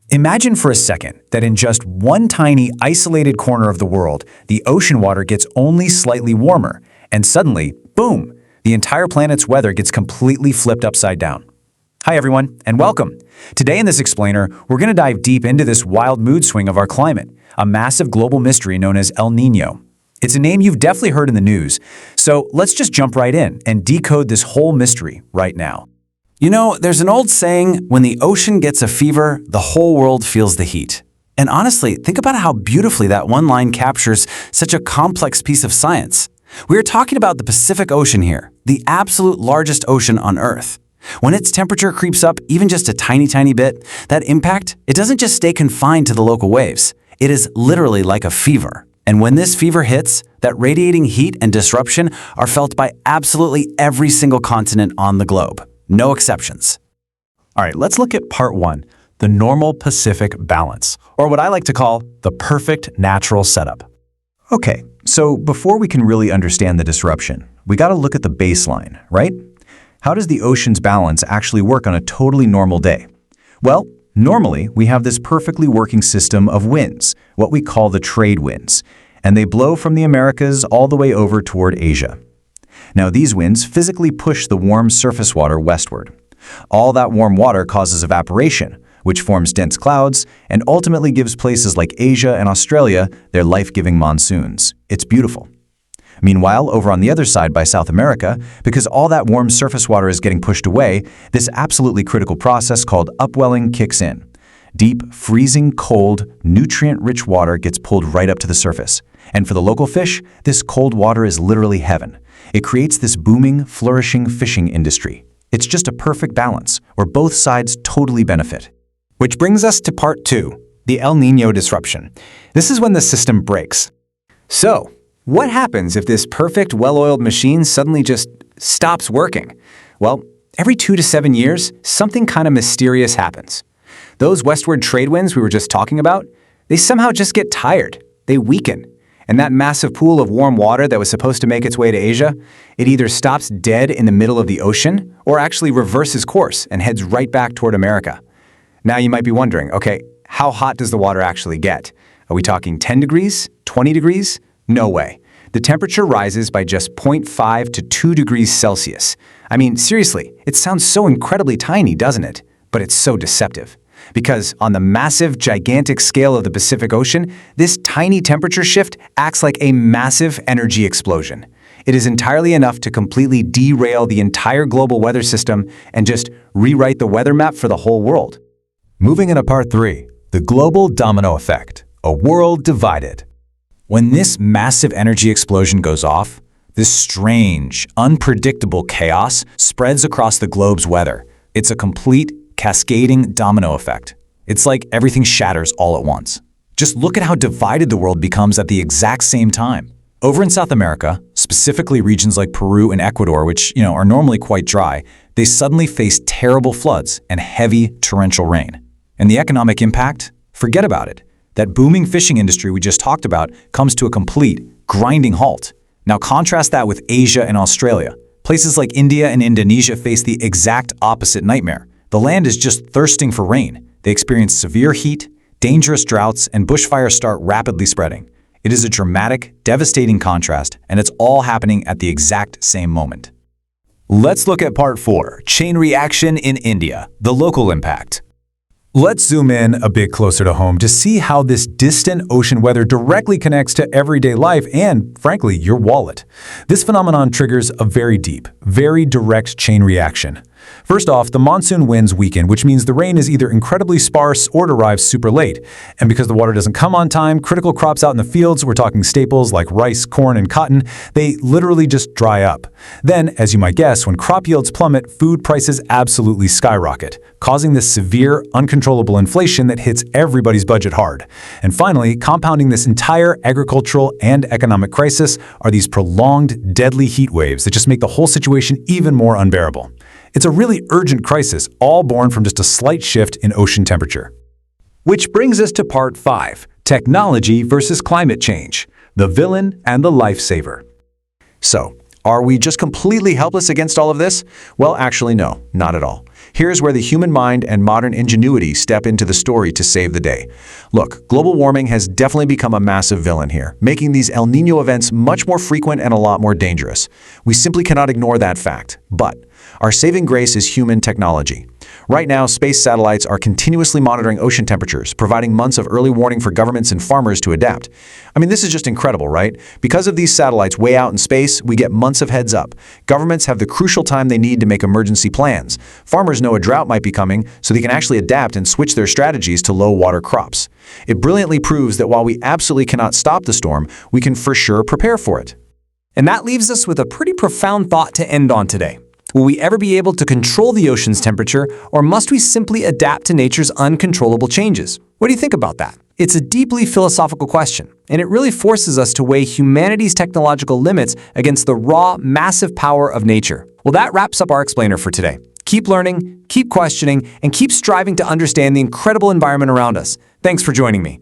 Imagine for a second that in just one tiny, isolated corner of the world, the ocean water gets only slightly warmer, and suddenly, boom, the entire planet's weather gets completely flipped upside down. Hi everyone, and welcome. Today in this explainer, we're going to dive deep into this wild mood swing of our climate, a massive global mystery known as El Niño. It's a name you've definitely heard in the news, so let's just jump right in and decode this whole mystery right now. You know, there's an old saying, when the ocean gets a fever, the whole world feels the heat. And honestly, think about how beautifully that one line captures such a complex piece of science. We are talking about the Pacific Ocean here, the absolute largest ocean on Earth. When its temperature creeps up even just a tiny bit, that impact, it doesn't just stay confined to the local waves. It is literally like a fever. And when this fever hits, that radiating heat and disruption are felt by absolutely every single continent on the globe. No exceptions. All right, let's look at part one, the normal Pacific balance, or what I like to call the perfect natural setup. Okay, so before we can really understand the disruption, we got to look at the baseline, right? How does the ocean's balance actually work on a totally normal day? Well, normally we have this perfectly working system of winds, what we call the trade winds, and they blow from the Americas all the way over toward Asia. Now, these winds physically push the warm surface water westward. All that warm water causes evaporation, which forms dense clouds and ultimately gives places like Asia and Australia their life-giving monsoons. It's beautiful. Meanwhile, over on the other side by South America, because all that warm surface water is getting pushed away, this absolutely critical process called upwelling kicks in. Deep, freezing, cold, nutrient-rich water gets pulled right up to the surface. And for the local fish, this cold water is literally heaven. It creates this booming, flourishing fishing industry. It's just a perfect balance, where both sides totally benefit. Which brings us to part two, the El Niño disruption. This is when the system breaks. So, what happens if this perfect, well-oiled machine suddenly just stops working? Well, every 2 to 7 years, something kind of mysterious happens. Those westward trade winds we were just talking about, they somehow just get tired. They weaken. And that massive pool of warm water that was supposed to make its way to Asia, it either stops dead in the middle of the ocean or actually reverses course and heads right back toward America. Now you might be wondering, okay, how hot does the water actually get? Are we talking 10 degrees, 20 degrees? No way. The temperature rises by just 0.5 to 2 degrees Celsius. I mean, seriously, it sounds so incredibly tiny, doesn't it? But it's so deceptive. Because on the massive, gigantic scale of the Pacific Ocean, this tiny temperature shift acts like a massive energy explosion. It is entirely enough to completely derail the entire global weather system and just rewrite the weather map for the whole world. Moving into part three, the global domino effect, a world divided. When this massive energy explosion goes off, this strange, unpredictable chaos spreads across the globe's weather. It's a complete, cascading domino effect. It's like everything shatters all at once. Just look at how divided the world becomes at the exact same time. Over in South America, specifically regions like Peru and Ecuador, which, are normally quite dry, they suddenly face terrible floods and heavy torrential rain. And the economic impact? Forget about it. That booming fishing industry we just talked about comes to a complete, grinding halt. Now contrast that with Asia and Australia. Places like India and Indonesia face the exact opposite nightmare. The land is just thirsting for rain. They experience severe heat, dangerous droughts, and bushfires start rapidly spreading. It is a dramatic, devastating contrast, and it's all happening at the exact same moment. Let's look at part four, chain reaction in India, the local impact. Let's zoom in a bit closer to home to see how this distant ocean weather directly connects to everyday life and, frankly, your wallet. This phenomenon triggers a very deep, very direct chain reaction. First off, the monsoon winds weaken, which means the rain is either incredibly sparse or it arrives super late. And because the water doesn't come on time, critical crops out in the fields, we're talking staples like rice, corn, and cotton, they literally just dry up. Then, as you might guess, when crop yields plummet, food prices absolutely skyrocket, causing this severe, uncontrollable inflation that hits everybody's budget hard. And finally, compounding this entire agricultural and economic crisis are these prolonged, deadly heat waves that just make the whole situation even more unbearable. It's a really urgent crisis, all born from just a slight shift in ocean temperature. Which brings us to part 5, technology versus climate change, the villain and the lifesaver. So, Are we just completely helpless against all of this? Well, actually, no, not at all. Here's where the human mind and modern ingenuity step into the story to save the day. Look, global warming has definitely become a massive villain here, making these El Niño events much more frequent and a lot more dangerous. We simply cannot ignore that fact. But our saving grace is human technology. Right now, space satellites are continuously monitoring ocean temperatures, providing months of early warning for governments and farmers to adapt. I mean, this is just incredible, right? Because of these satellites way out in space, we get months of heads up. Governments have the crucial time they need to make emergency plans. Farmers know a drought might be coming, so they can actually adapt and switch their strategies to low-water crops. It brilliantly proves that while we absolutely cannot stop the storm, we can for sure prepare for it. And that leaves us with a pretty profound thought to end on today. Will we ever be able to control the ocean's temperature, or must we simply adapt to nature's uncontrollable changes? What do you think about that? It's a deeply philosophical question, and it really forces us to weigh humanity's technological limits against the raw, massive power of nature. Well, that wraps up our explainer for today. Keep learning, keep questioning, and keep striving to understand the incredible environment around us. Thanks for joining me.